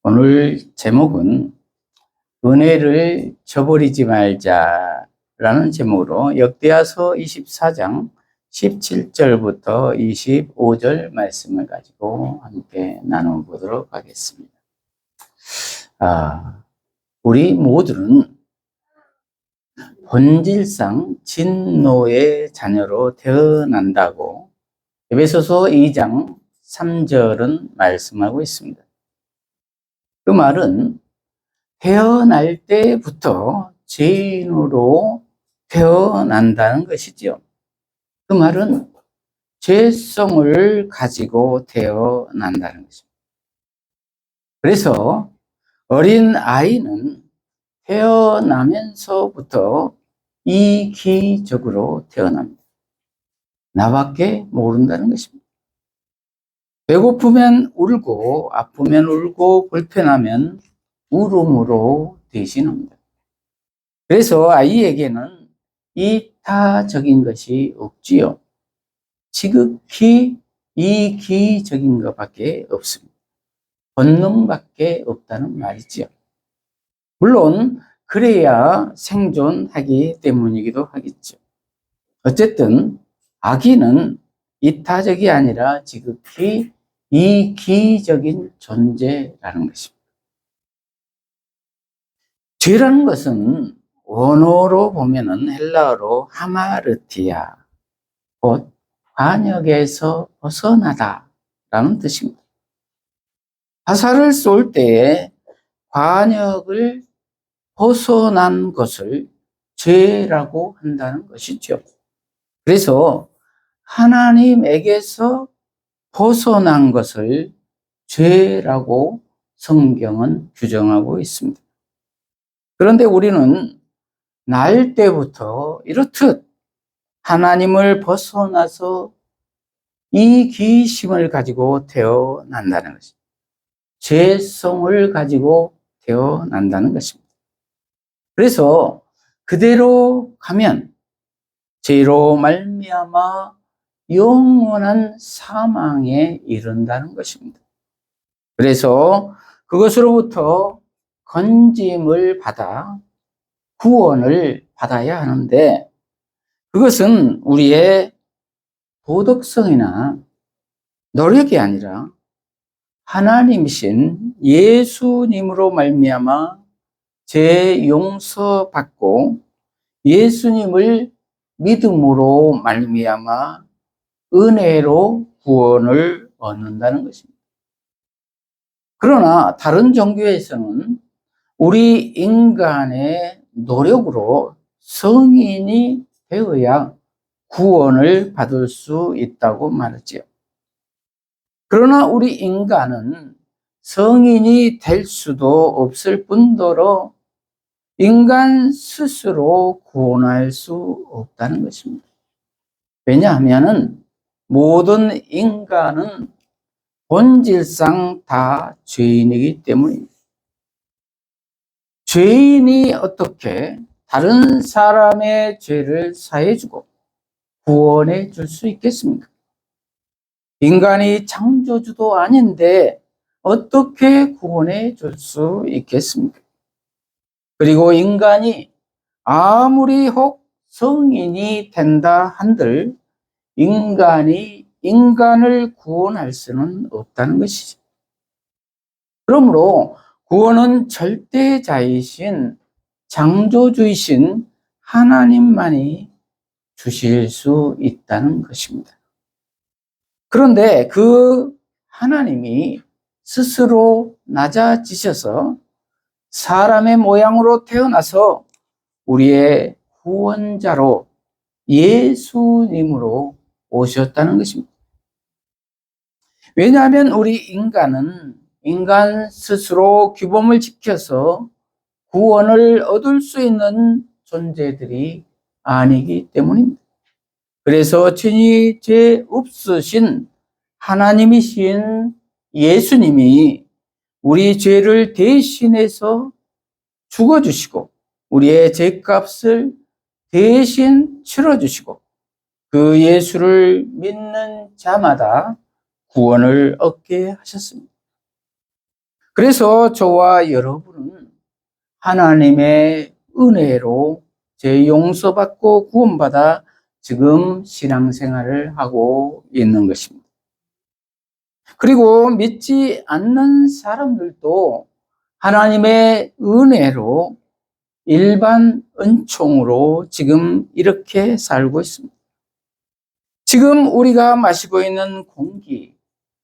오늘 제목은 은혜를 저버리지 말자라는 제목으로 역대하서 24장 17절부터 25절 말씀을 가지고 함께 나눠보도록 하겠습니다. 우리 모두는 본질상 진노의 자녀로 태어난다고 에베소서 2장 3절은 말씀하고 있습니다. 그 말은 태어날 때부터 죄인으로 태어난다는 것이지요. 그 말은 죄성을 가지고 태어난다는 것입니다. 그래서 어린 아이는 태어나면서부터 이기적으로 태어납니다. 나밖에 모른다는 것입니다. 배고프면 울고, 아프면 울고, 불편하면 울음으로 대신합니다. 그래서 아이에게는 이타적인 것이 없지요. 지극히 이기적인 것밖에 없습니다. 본능밖에 없다는 말이지요. 물론 그래야 생존하기 때문이기도 하겠죠. 어쨌든 아기는 이타적이 아니라 지극히 이기적인 존재라는 것입니다. 죄라는 것은 원어로 보면은 헬라어로 하마르티아, 곧 관역에서 벗어나다라는 뜻입니다. 화살을 쏠 때에 관역을 벗어난 것을 죄라고 한다는 것이죠. 그래서 하나님에게서 벗어난 것을 죄라고 성경은 규정하고 있습니다. 그런데 우리는 날 때부터 이렇듯 하나님을 벗어나서 이기심을 가지고 태어난다는 것입니다. 죄성을 가지고 태어난다는 것입니다. 그래서 그대로 가면 죄로 말미암아 영원한 사망에 이른다는 것입니다. 그래서 그것으로부터 건짐을 받아 구원을 받아야 하는데, 그것은 우리의 도덕성이나 노력이 아니라 하나님이신 예수님으로 말미암아 죄 용서받고 예수님을 믿음으로 말미암아 은혜로 구원을 얻는다는 것입니다. 그러나 다른 종교에서는 우리 인간의 노력으로 성인이 되어야 구원을 받을 수 있다고 말하지요. 그러나 우리 인간은 성인이 될 수도 없을 뿐더러 인간 스스로 구원할 수 없다는 것입니다. 왜냐하면 모든 인간은 본질상 다 죄인이기 때문입니다. 죄인이 어떻게 다른 사람의 죄를 사해주고 구원해 줄 수 있겠습니까? 인간이 창조주도 아닌데 어떻게 구원해 줄 수 있겠습니까? 그리고 인간이 아무리 혹 성인이 된다 한들 인간이 인간을 구원할 수는 없다는 것이죠. 그러므로 구원은 절대자이신 창조주이신 하나님만이 주실 수 있다는 것입니다. 그런데 그 하나님이 스스로 낮아지셔서 사람의 모양으로 태어나서 우리의 구원자로 예수님으로 오셨다는 것입니다. 왜냐하면 우리 인간은 인간 스스로 규범을 지켜서 구원을 얻을 수 있는 존재들이 아니기 때문입니다. 그래서 친히 죄 없으신 하나님이신 예수님이 우리 죄를 대신해서 죽어주시고 우리의 죄값을 대신 치러주시고 그 예수를 믿는 자마다 구원을 얻게 하셨습니다. 그래서 저와 여러분은 하나님의 은혜로 죄 용서받고 구원받아 지금 신앙생활을 하고 있는 것입니다. 그리고 믿지 않는 사람들도 하나님의 은혜로 일반 은총으로 지금 이렇게 살고 있습니다. 지금 우리가 마시고 있는 공기,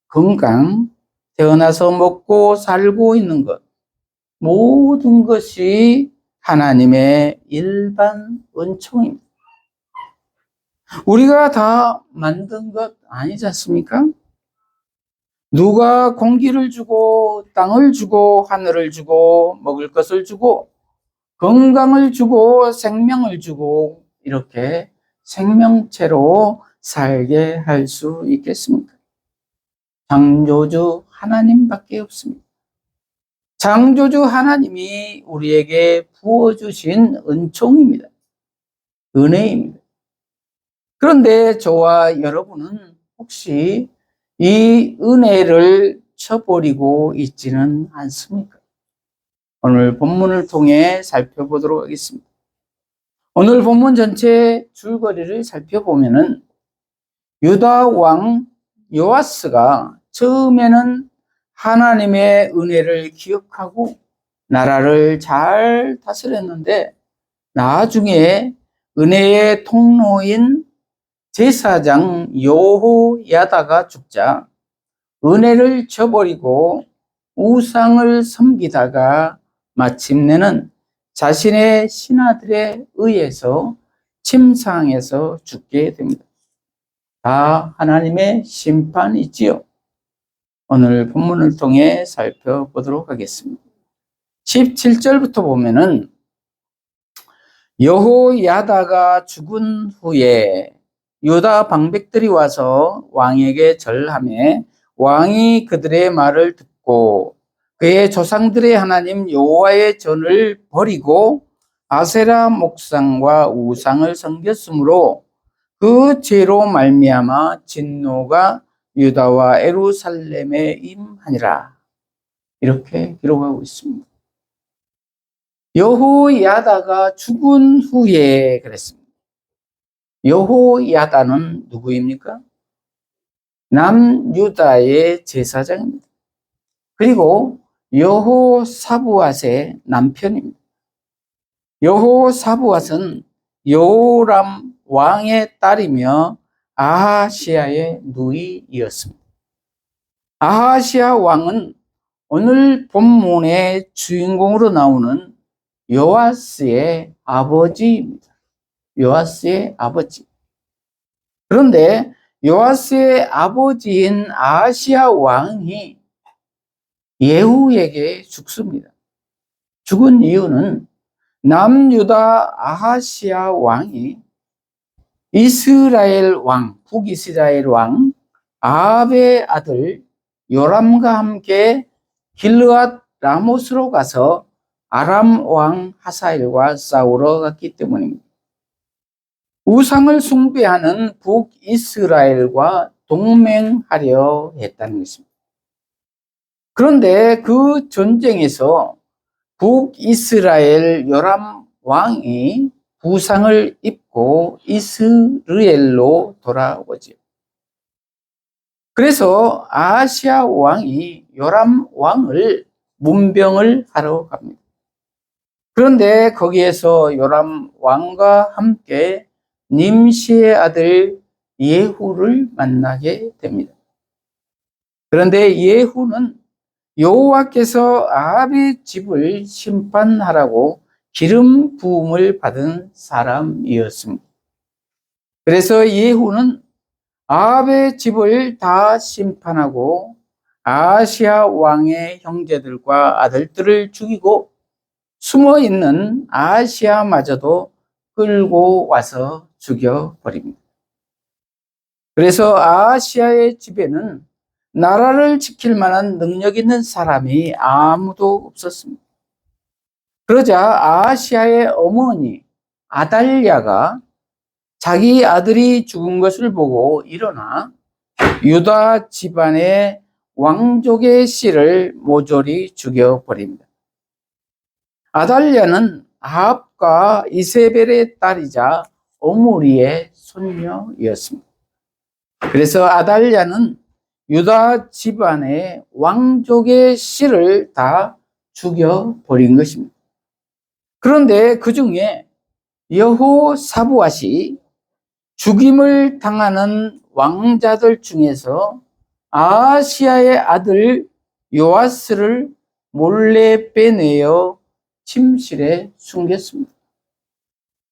건강, 태어나서 먹고 살고 있는 것, 모든 것이 하나님의 일반 은총입니다. 우리가 다 만든 것 아니지 않습니까? 누가 공기를 주고 땅을 주고 하늘을 주고 먹을 것을 주고 건강을 주고 생명을 주고 이렇게 생명체로 살게 할 수 있겠습니까? 창조주 하나님밖에 없습니다. 창조주 하나님이 우리에게 부어주신 은총입니다. 은혜입니다. 그런데 저와 여러분은 혹시 이 은혜를 쳐버리고 있지는 않습니까? 오늘 본문을 통해 살펴보도록 하겠습니다. 오늘 본문 전체 줄거리를 살펴보면은 유다 왕 요아스가 처음에는 하나님의 은혜를 기억하고 나라를 잘 다스렸는데 나중에 은혜의 통로인 제사장 여호야다가 죽자 은혜를 저버리고 우상을 섬기다가 마침내는 자신의 신하들에 의해서 침상에서 죽게 됩니다. 다 하나님의 심판이지요. 오늘 본문을 통해 살펴보도록 하겠습니다. 17절부터 보면은 여호야다가 죽은 후에 유다 방백들이 와서 왕에게 절하매 왕이 그들의 말을 듣고 그의 조상들의 하나님 여호와의 전을 버리고 아세라 목상과 우상을 섬겼으므로 그 죄로 말미암아 진노가 유다와 예루살렘에 임하니라. 이렇게 기록하고 있습니다. 여호야다가 죽은 후에 그랬습니다. 여호야다는 누구입니까? 남유다의 제사장입니다. 그리고 여호사부앗의 남편입니다. 여호사부앗은 여호람 왕의 딸이며 아하시아의 누이였습니다. 아하시아 왕은 오늘 본문의 주인공으로 나오는 요아스의 아버지입니다. 요아스의 아버지. 그런데 요아스의 아버지인 아하시아 왕이 예후에게 죽습니다. 죽은 이유는 남유다 아하시아 왕이 이스라엘 왕, 북이스라엘 왕 아합의 아들 요람과 함께 길르앗 라못으로 가서 아람 왕 하사엘과 싸우러 갔기 때문입니다. 우상을 숭배하는 북이스라엘과 동맹하려 했다는 것입니다. 그런데 그 전쟁에서 북이스라엘 요람 왕이 부상을 입고 이스라엘로 돌아오죠. 그래서 아하시아 왕이 요람 왕을 문병을 하러 갑니다. 그런데 거기에서 요람 왕과 함께 님시의 아들 예후를 만나게 됩니다. 그런데 예후는 여호와께서 아합의 집을 심판하라고 기름 부음을 받은 사람이었습니다. 그래서 예후는 아합의 집을 다 심판하고 아하시아 왕의 형제들과 아들들을 죽이고 숨어있는 아하시아마저도 끌고 와서 죽여버립니다. 그래서 아하시아의 집에는 나라를 지킬 만한 능력 있는 사람이 아무도 없었습니다. 그러자 아하시아의 어머니 아달랴가 자기 아들이 죽은 것을 보고 일어나 유다 집안의 왕족의 씨를 모조리 죽여버립니다. 아달랴는 아합과 이세벨의 딸이자 오므리의 손녀였습니다. 그래서 아달랴는 유다 집안의 왕족의 씨를 다 죽여버린 것입니다. 그런데 그 중에 여호사부앗이 죽임을 당하는 왕자들 중에서 아하시아의 아들 요아스를 몰래 빼내어 침실에 숨겼습니다.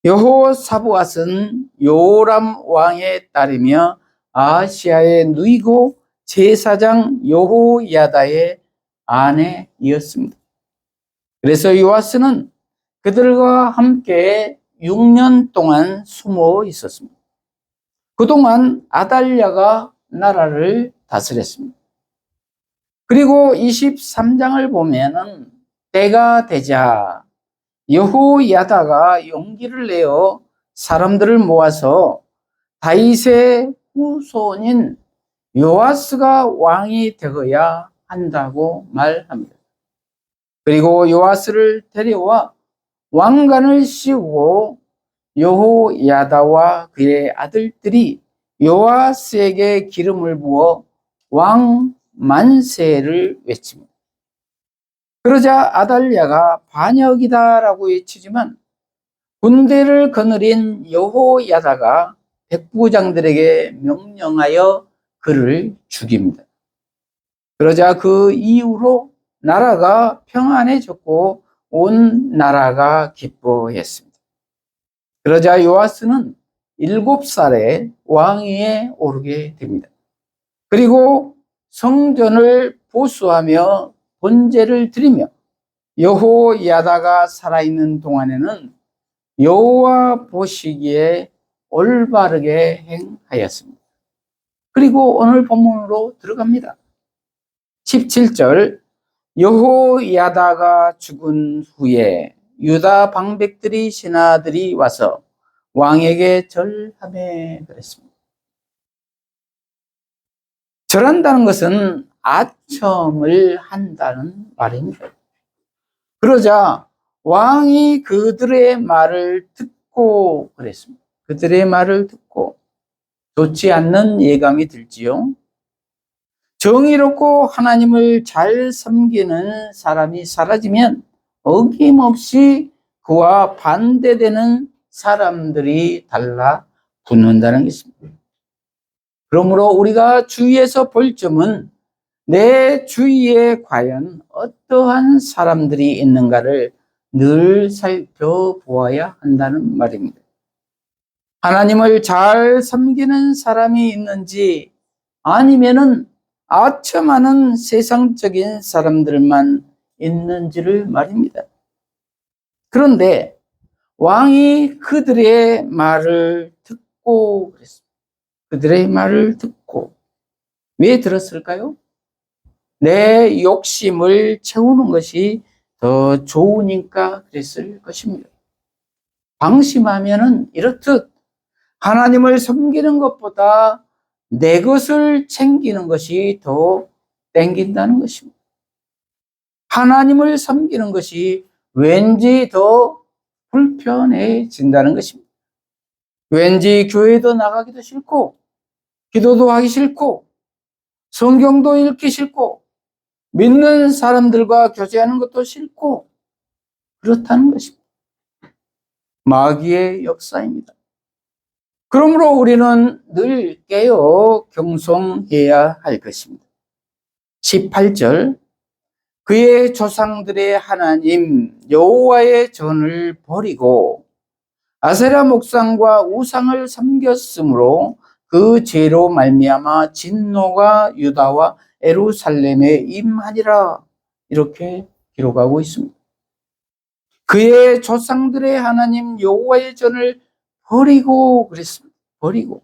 여호사부앗은 요람 왕의 딸이며 아하시아의 누이고 제사장 여호야다의 아내이었습니다. 그래서 요아스는 그들과 함께 6년 동안 숨어 있었습니다. 그동안 아달랴가 나라를 다스렸습니다. 그리고 23장을 보면은 때가 되자 여호야다가 용기를 내어 사람들을 모아서 다윗의 후손인 요아스가 왕이 되어야 한다고 말합니다. 그리고 요아스를 데려와 왕관을 씌우고 여호야다와 그의 아들들이 요아스에게 기름을 부어 왕 만세를 외칩니다. 그러자 아달랴가 반역이다라고 외치지만 군대를 거느린 여호야다가 백부장들에게 명령하여 그를 죽입니다. 그러자 그 이후로 나라가 평안해졌고 온 나라가 기뻐했습니다. 그러자 요아스는 7살에 왕위에 오르게 됩니다. 그리고 성전을 보수하며 번제를 드리며 여호야다가 살아있는 동안에는 여호와 보시기에 올바르게 행하였습니다. 그리고 오늘 본문으로 들어갑니다. 17절 여호야다가 죽은 후에 유다 방백들이 신하들이 와서 왕에게 절하매 그랬습니다. 절한다는 것은 아첨을 한다는 말입니다. 그러자 왕이 그들의 말을 듣고 그랬습니다. 그들의 말을 듣고 좋지 않는 예감이 들지요. 정의롭고 하나님을 잘 섬기는 사람이 사라지면 어김없이 그와 반대되는 사람들이 달라붙는다는 것입니다. 그러므로 우리가 주위에서 볼 점은 내 주위에 과연 어떠한 사람들이 있는가를 늘 살펴보아야 한다는 말입니다. 하나님을 잘 섬기는 사람이 있는지 아니면은 아첨하는 세상적인 사람들만 있는지를 말입니다. 그런데 왕이 그들의 말을 듣고 그랬습니다. 그들의 말을 듣고 왜 들었을까요? 내 욕심을 채우는 것이 더 좋으니까 그랬을 것입니다. 방심하면은 이렇듯 하나님을 섬기는 것보다 내 것을 챙기는 것이 더 땡긴다는 것입니다. 하나님을 섬기는 것이 왠지 더 불편해진다는 것입니다. 왠지 교회도 나가기도 싫고 기도도 하기 싫고 성경도 읽기 싫고 믿는 사람들과 교제하는 것도 싫고 그렇다는 것입니다. 마귀의 역사입니다. 그러므로 우리는 늘 깨어 경송해야 할 것입니다. 18절 그의 조상들의 하나님 여호와의 전을 버리고 아세라 목상과 우상을 섬겼으므로 그 죄로 말미암아 진노가 유다와 예루살렘에 임하니라 이렇게 기록하고 있습니다. 그의 조상들의 하나님 여호와의 전을 버리고 그랬습니다. 버리고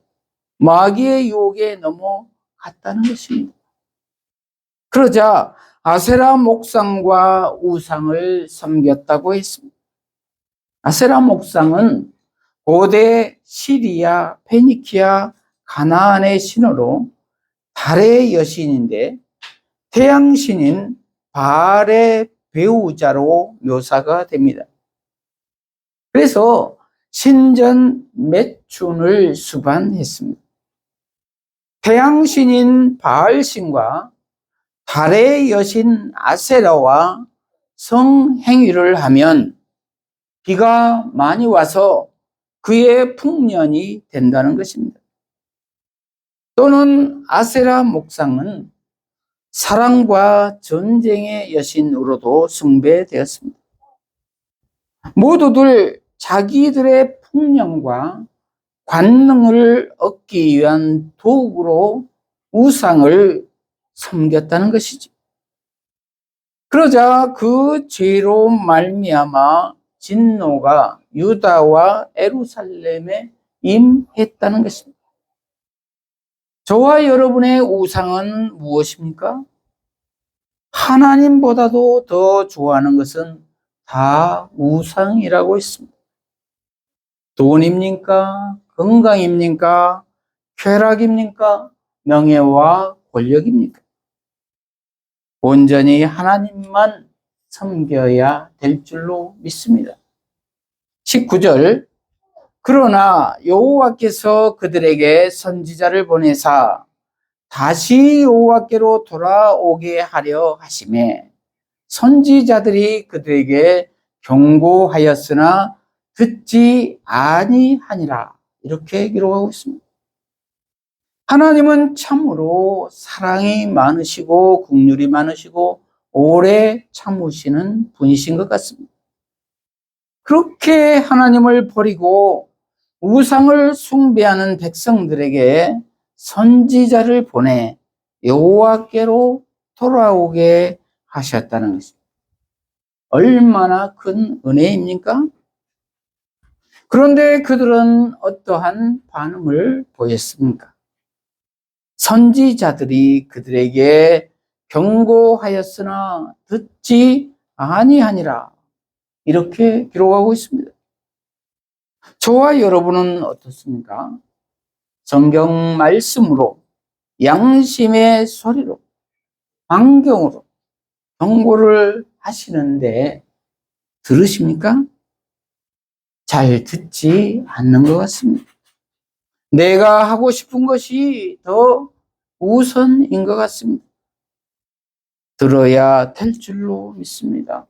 마귀의 유혹에 넘어갔다는 것입니다. 그러자 아세라 목상과 우상을 섬겼다고 했습니다. 아세라 목상은 고대 시리아, 페니키아, 가나안의 신으로 달의 여신인데 태양신인 바알의 배우자로 묘사가 됩니다. 그래서 신전 매춘을 수반했습니다. 태양신인 바알신과 달의 여신 아세라와 성행위를 하면 비가 많이 와서 그의 풍년이 된다는 것입니다. 또는 아세라 목상은 사랑과 전쟁의 여신으로도 숭배되었습니다. 모두들 자기들의 풍령과 관능을 얻기 위한 도구로 우상을 섬겼다는 것이죠. 그러자 그 죄로 말미암아 진노가 유다와 예루살렘에 임했다는 것입니다. 저와 여러분의 우상은 무엇입니까? 하나님보다도 더 좋아하는 것은 다 우상이라고 했습니다. 돈입니까? 건강입니까? 쾌락입니까? 명예와 권력입니까? 온전히 하나님만 섬겨야 될 줄로 믿습니다. 19절, 그러나 여호와께서 그들에게 선지자를 보내사 다시 여호와께로 돌아오게 하려 하시매 선지자들이 그들에게 경고하였으나 듣지 아니하니라. 이렇게 기록하고 있습니다. 하나님은 참으로 사랑이 많으시고 긍휼이 많으시고 오래 참으시는 분이신 것 같습니다. 그렇게 하나님을 버리고 우상을 숭배하는 백성들에게 선지자를 보내 여호와께로 돌아오게 하셨다는 것입니다. 얼마나 큰 은혜입니까? 그런데 그들은 어떠한 반응을 보였습니까? 선지자들이 그들에게 경고하였으나 듣지 아니하니라. 이렇게 기록하고 있습니다. 저와 여러분은 어떻습니까? 성경 말씀으로 양심의 소리로 안경으로 경고를 하시는데 들으십니까? 잘 듣지 않는 것 같습니다. 내가 하고 싶은 것이 더 우선인 것 같습니다. 들어야 될 줄로 믿습니다.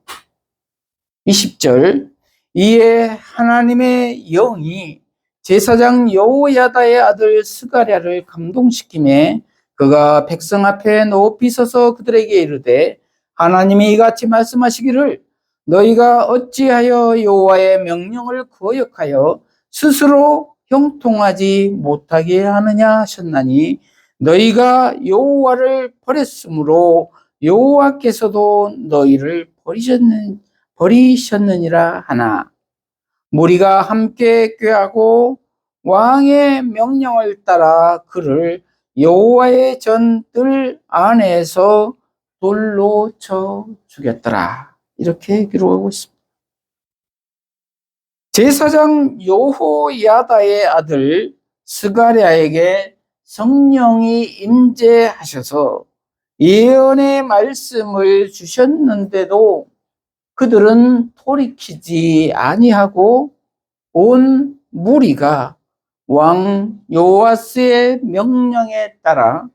20절, 이에 하나님의 영이 제사장 여호야다의 아들 스가랴를 감동시키매 그가 백성 앞에 높이 서서 그들에게 이르되 하나님이 이같이 말씀하시기를 너희가 어찌하여 여호와의 명령을 거역하여 스스로 형통하지 못하게 하느냐 하셨나니 너희가 여호와를 버렸으므로 여호와께서도 너희를 버리셨느니라 하나 무리가 함께 꾀하고 왕의 명령을 따라 그를 여호와의 전뜰 안에서 돌로 쳐 죽였더라. 이렇게 기록하고 있습니다. 제사장 여호야다의 아들 스가랴에게 성령이 임재하셔서 예언의 말씀을 주셨는데도 그들은 돌이키지 아니하고 온 무리가 왕 요아스의 명령에 따라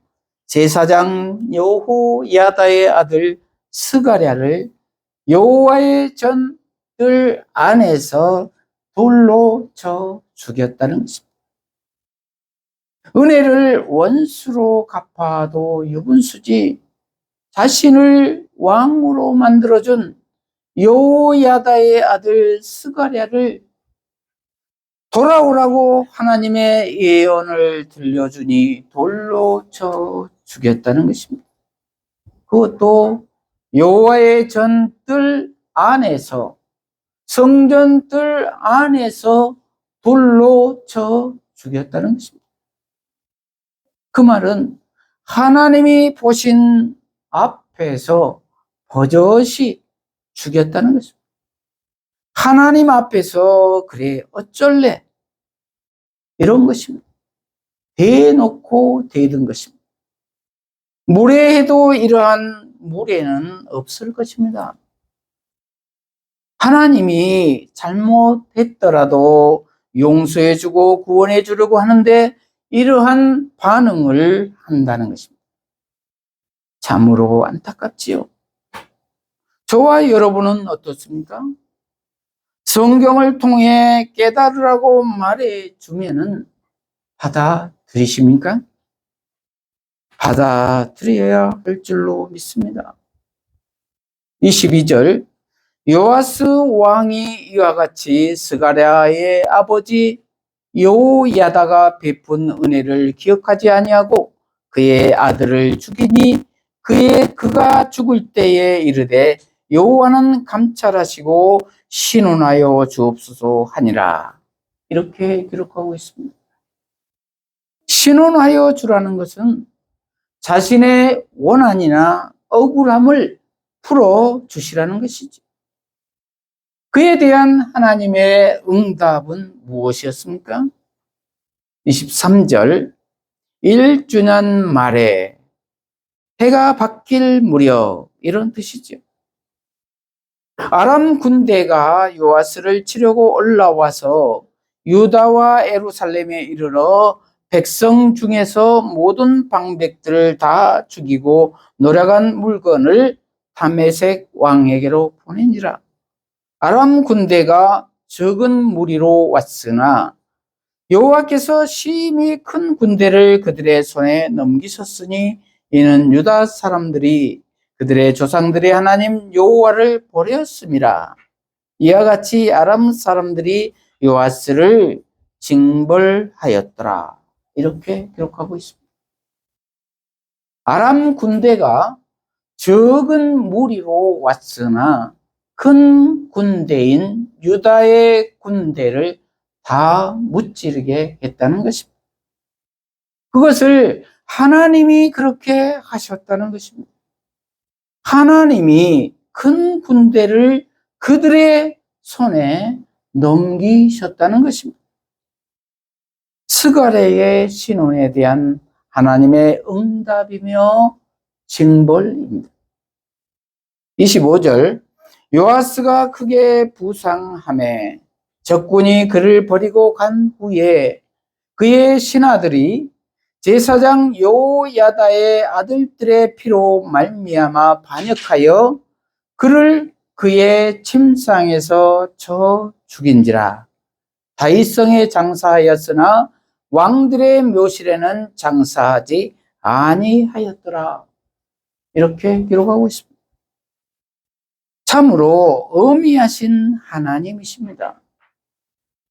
제사장 여호야다의 아들 스가랴를 여호와의 전뜰 안에서 돌로 쳐 죽였다는 것입니다. 은혜를 원수로 갚아도 유분수지 자신을 왕으로 만들어준 여호야다의 아들 스가랴를 돌아오라고 하나님의 예언을 들려주니 돌로 쳐 죽였다는 것입니다. 그것도 여호와의 전뜰 안에서 성전 뜰 안에서 돌로 쳐 죽였다는 것입니다. 그 말은 하나님이 보신 앞에서 버젓이 죽였다는 것입니다. 하나님 앞에서 그래 어쩔래 이런 것입니다. 대놓고 대든 것입니다. 무례해도 이러한 무례는 없을 것입니다. 하나님이 잘못했더라도 용서해주고 구원해주려고 하는데 이러한 반응을 한다는 것입니다. 참으로 안타깝지요. 저와 여러분은 어떻습니까? 성경을 통해 깨달으라고 말해주면은 받아들이십니까? 받아들여야 할 줄로 믿습니다. 22절, 요아스 왕이 이와 같이 스가랴의 아버지 여호야다가 베푼 은혜를 기억하지 아니하고 그의 아들을 죽이니 그가 죽을 때에 이르되 여호와는 감찰하시고 신원하여 주옵소서 하니라. 이렇게 기록하고 있습니다. 신원하여 주라는 것은 자신의 원한이나 억울함을 풀어주시라는 것이죠. 그에 대한 하나님의 응답은 무엇이었습니까? 23절, 1주년 말에 해가 바뀔 무렵, 이런 뜻이죠. 아람 군대가 요아스를 치려고 올라와서 유다와 예루살렘에 이르러 백성 중에서 모든 방백들을 다 죽이고 노략한 물건을 다메섹 왕에게로 보내니라. 아람 군대가 적은 무리로 왔으나 여호와께서 심히 큰 군대를 그들의 손에 넘기셨으니 이는 유다 사람들이 그들의 조상들의 하나님 여호와를 버렸음이라. 이와 같이 아람 사람들이 요아스를 징벌하였더라. 이렇게 기록하고 있습니다. 아람 군대가 적은 무리로 왔으나 큰 군대인 유다의 군대를 다 무찌르게 했다는 것입니다. 그것을 하나님이 그렇게 하셨다는 것입니다. 하나님이 큰 군대를 그들의 손에 넘기셨다는 것입니다. 스가랴의 신원에 대한 하나님의 응답이며 징벌입니다. 25절, 요아스가 크게 부상하매 적군이 그를 버리고 간 후에 그의 신하들이 제사장 여호야다의 아들들의 피로 말미암아 반역하여 그를 그의 침상에서 쳐 죽인지라. 다윗성에 장사하였으나 왕들의 묘실에는 장사하지 아니하였더라. 이렇게 기록하고 있습니다. 참으로 어미하신 하나님이십니다.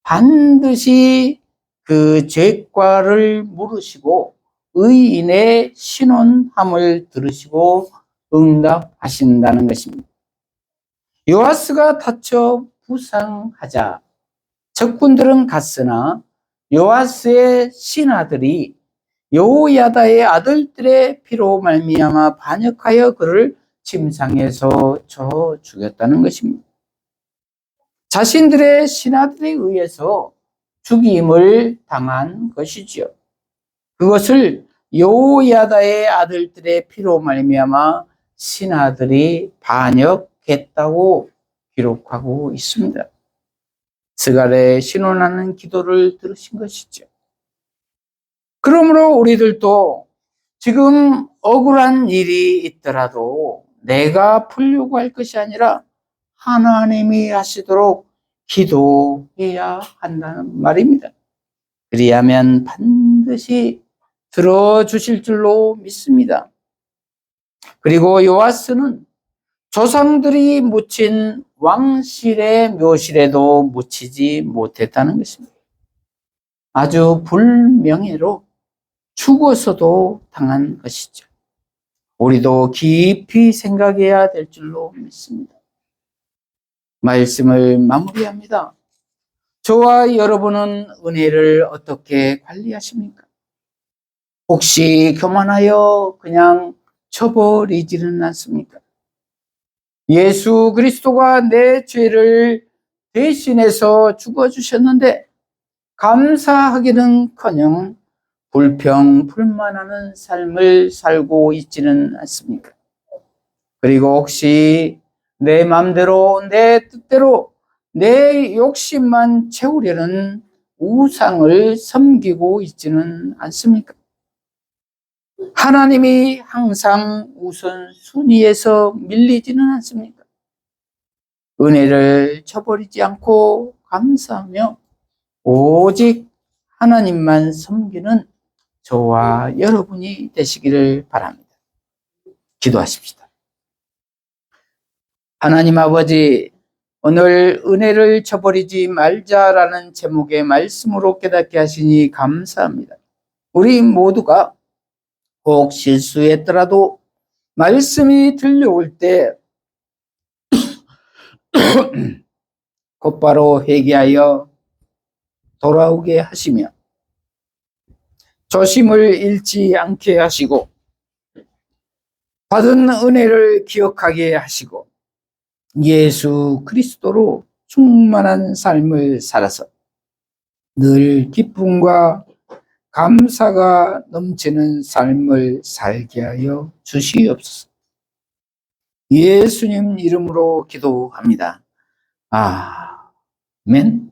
반드시 그 죄과를 물으시고 의인의 신원함을 들으시고 응답하신다는 것입니다. 요아스가 다쳐 부상하자 적군들은 갔으나 요아스의 신하들이 여호야다의 아들들의 피로 말미암아 반역하여 그를 침상에서 쳐 죽였다는 것입니다. 자신들의 신하들에 의해서 죽임을 당한 것이지요. 그것을 여호야다의 아들들의 피로 말미암아 신하들이 반역했다고 기록하고 있습니다. 스가랴의 신원하는 기도를 들으신 것이죠. 그러므로 우리들도 지금 억울한 일이 있더라도 내가 풀려고 할 것이 아니라 하나님이 하시도록 기도해야 한다는 말입니다. 그리하면 반드시 들어주실 줄로 믿습니다. 그리고 요아스는 조상들이 묻힌 왕실의 묘실에도 묻히지 못했다는 것입니다. 아주 불명예로 죽어서도 당한 것이죠. 우리도 깊이 생각해야 될 줄로 믿습니다. 말씀을 마무리합니다. 저와 여러분은 은혜를 어떻게 관리하십니까? 혹시 교만하여 그냥 쳐버리지는 않습니까? 예수 그리스도가 내 죄를 대신해서 죽어주셨는데 감사하기는커녕 불평, 불만하는 삶을 살고 있지는 않습니까? 그리고 혹시 내 마음대로, 내 뜻대로, 내 욕심만 채우려는 우상을 섬기고 있지는 않습니까? 하나님이 항상 우선순위에서 밀리지는 않습니까? 은혜를 저버리지 않고 감사하며 오직 하나님만 섬기는 저와 여러분이 되시기를 바랍니다. 기도하십시다. 하나님 아버지, 오늘 은혜를 저버리지 말자라는 제목의 말씀으로 깨닫게 하시니 감사합니다. 우리 모두가 혹 실수했더라도 말씀이 들려올 때 곧바로 회개하여 돌아오게 하시며 조심을 잃지 않게 하시고 받은 은혜를 기억하게 하시고 예수 그리스도로 충만한 삶을 살아서 늘 기쁨과 감사가 넘치는 삶을 살게 하여 주시옵소서. 예수님 이름으로 기도합니다. 아멘.